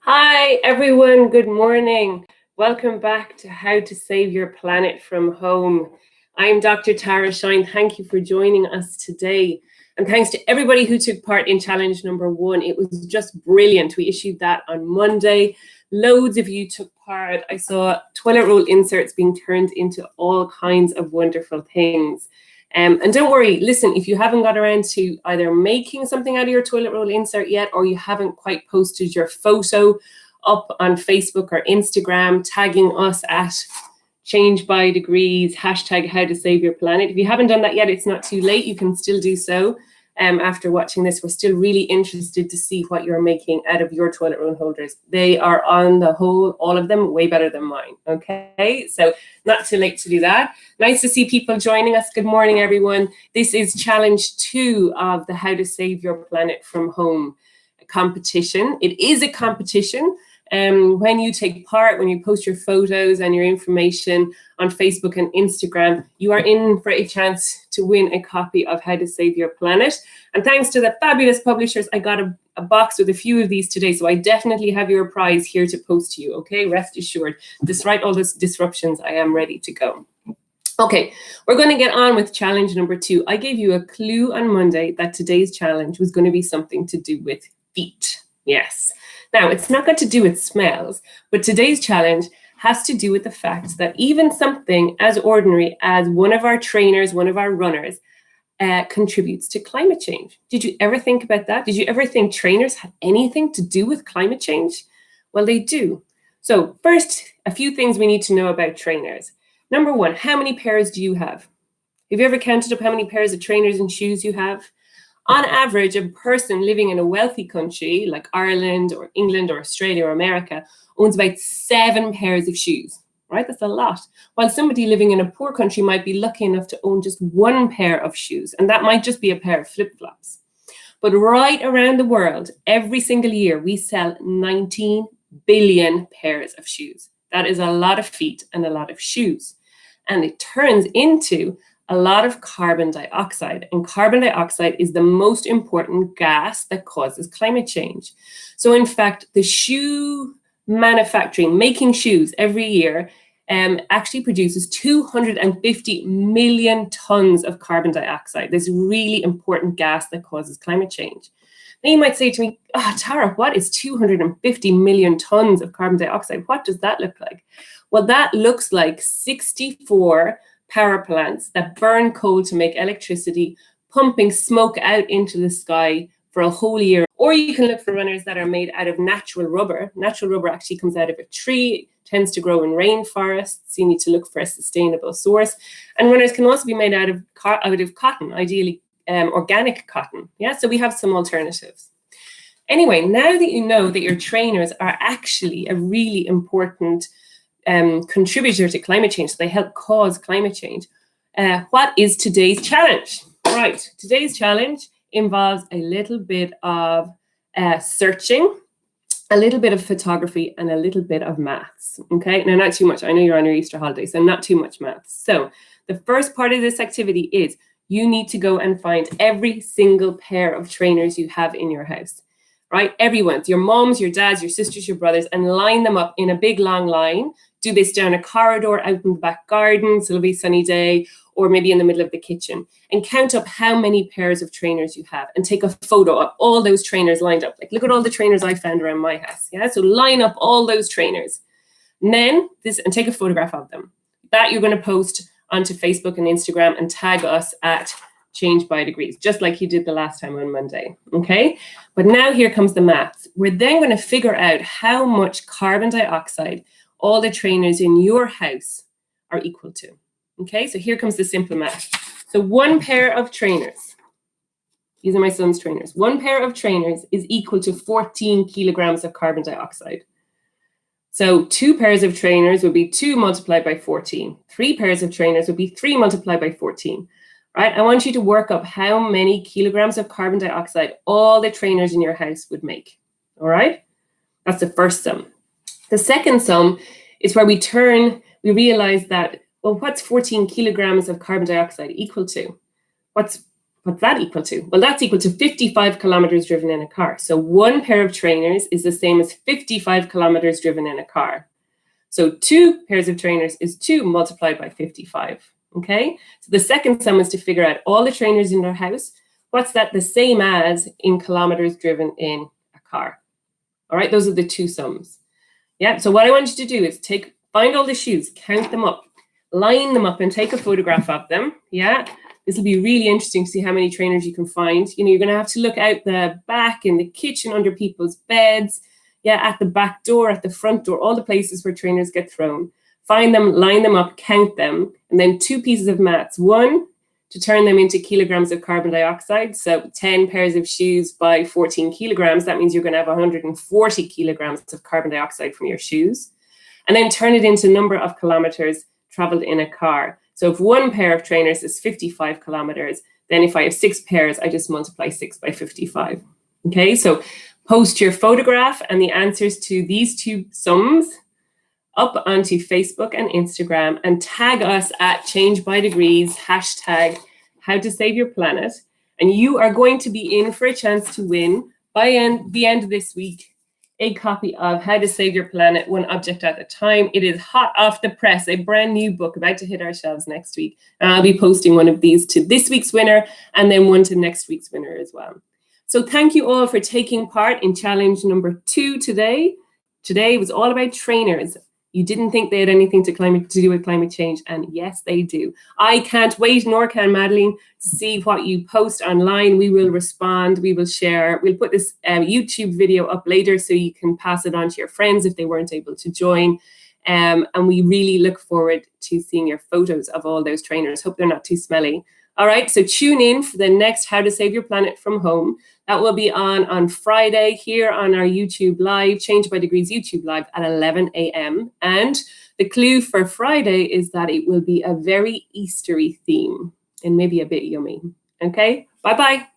Hi, everyone. Good morning. Welcome back to How to Save Your Planet from Home. I'm Dr. Tara Shine. Thank you for joining us today. And thanks to everybody who took part in challenge number 1. It was just brilliant. We issued that on Monday. Loads of you took part. I saw toilet roll inserts being turned into all kinds of wonderful things. And don't worry, listen, if you haven't got around to either making something out of your toilet roll insert yet, or you haven't quite posted your photo up on Facebook or Instagram, tagging us at Change by Degrees, hashtag How to Save Your Planet. If you haven't done that yet, it's not too late. You can still do so. After watching this, we're still really interested to see what you're making out of your toilet roll holders. They are, on the whole, all of them, way better than mine. Okay, so not too late to do that. Nice to see people joining us. Good morning, everyone. This is challenge 2 of the How to Save Your Planet from Home competition. It is a competition. When you take part, when you post your photos and your information on Facebook and Instagram, you are in for a chance to win a copy of How to Save Your Planet. And thanks to the fabulous publishers, I got a box with a few of these today. So I definitely have your prize here to post to you. Okay, rest assured. Despite all these disruptions, I am ready to go. Okay, we're going to get on with challenge number 2. I gave you a clue on Monday that today's challenge was going to be something to do with feet. Yes. Now, it's not got to do with smells, but today's challenge has to do with the fact that even something as ordinary as one of our trainers, one of our runners, contributes to climate change. Did you ever think about that? Did you ever think trainers had anything to do with climate change? Well, they do. So first, a few things we need to know about trainers. Number 1, how many pairs do you have? Have you ever counted up how many pairs of trainers and shoes you have? On average, a person living in a wealthy country like Ireland or England or Australia or America owns about 7 pairs of shoes, right? That's a lot. While somebody living in a poor country might be lucky enough to own just 1 pair of shoes, and that might just be a pair of flip-flops. But right around the world, every single year, we sell 19 billion pairs of shoes. That is a lot of feet and a lot of shoes. And it turns into a lot of carbon dioxide, and carbon dioxide is the most important gas that causes climate change. So in fact, the shoe manufacturing, making shoes every year, actually produces 250 million tons of carbon dioxide, this really important gas that causes climate change. Now you might say to me, Tara, what is 250 million tons of carbon dioxide? What does that look like? Well, that looks like 64 power plants that burn coal to make electricity, pumping smoke out into the sky for a whole year. Or you can look for runners that are made out of natural rubber. Natural rubber actually comes out of a tree, tends to grow in rainforests. You need to look for a sustainable source. And runners can also be made out of cotton, ideally organic cotton. Yeah, so we have some alternatives. Anyway, now that you know that your trainers are actually a really important contributor to climate change, so they help cause climate change. What is today's challenge? Right, today's challenge involves a little bit of searching, a little bit of photography, and a little bit of maths. Okay, now not too much. I know you're on your Easter holiday, so not too much maths. So the first part of this activity is you need to go and find every single pair of trainers you have in your house. Right, everyone's, your moms, your dads, your sisters, your brothers, and line them up in a big long line. Do this down a corridor out in the back garden, so it'll be a sunny day, or maybe in the middle of the kitchen, and count up how many pairs of trainers you have and take a photo of all those trainers lined up. Like, look at all the trainers I found around my house. Yeah, so line up all those trainers. And then and take a photograph of them. That you're going to post onto Facebook and Instagram and tag us at Change by Degrees, just like you did the last time on Monday, okay? But now here comes the maths. We're then going to figure out how much carbon dioxide all the trainers in your house are equal to, okay? So here comes the simple math. So 1 pair of trainers, these are my son's trainers, 1 pair of trainers is equal to 14 kilograms of carbon dioxide. So 2 pairs of trainers would be 2 multiplied by 14. 3 pairs of trainers would be 3 multiplied by 14. Right? I want you to work up how many kilograms of carbon dioxide all the trainers in your house would make. All right? That's the first sum. The second sum is where we realize that, well, what's 14 kilograms of carbon dioxide equal to? What's What's that equal to? Well, that's equal to 55 kilometers driven in a car. So one pair of trainers is the same as 55 kilometers driven in a car. So 2 pairs of trainers is 2 multiplied by 55, okay? So the second sum is to figure out all the trainers in their house. What's that the same as in kilometers driven in a car? All right, those are the 2 sums. Yeah, so what I want you to do is find all the shoes, count them up, line them up and take a photograph of them, yeah? This will be really interesting to see how many trainers you can find. You know, you're going to have to look out the back, in the kitchen, under people's beds, yeah, at the back door, at the front door, all the places where trainers get thrown. Find them, line them up, count them, and then 2 pieces of maths. 1, to turn them into kilograms of carbon dioxide. So 10 pairs of shoes by 14 kilograms. That means you're going to have 140 kilograms of carbon dioxide from your shoes. And then turn it into number of kilometers traveled in a car. So if 1 pair of trainers is 55 kilometers, then if I have 6 pairs, I just multiply 6 by 55. Okay, so post your photograph and the answers to these 2 sums up onto Facebook and Instagram and tag us at Change by Degrees, hashtag How to Save Your Planet. And you are going to be in for a chance to win by the end of this week a copy of How to Save Your Planet, One Object at a Time. It is hot off the press, a brand new book about to hit our shelves next week. And I'll be posting one of these to this week's winner and then one to next week's winner as well. So thank you all for taking part in challenge number 2 today. Today was all about trainers. You didn't think they had anything to do with climate change, and yes, they do. I can't wait, nor can Madeline, to see what you post online. We will respond, we will share. We'll put this YouTube video up later so you can pass it on to your friends if they weren't able to join. And we really look forward to seeing your photos of all those trainers. Hope they're not too smelly. All right, so tune in for the next How to Save Your Planet from Home. That will be on Friday here on our YouTube Live, Change by Degrees YouTube Live at 11 a.m. And the clue for Friday is that it will be a very Eastery theme and maybe a bit yummy. Okay, bye-bye.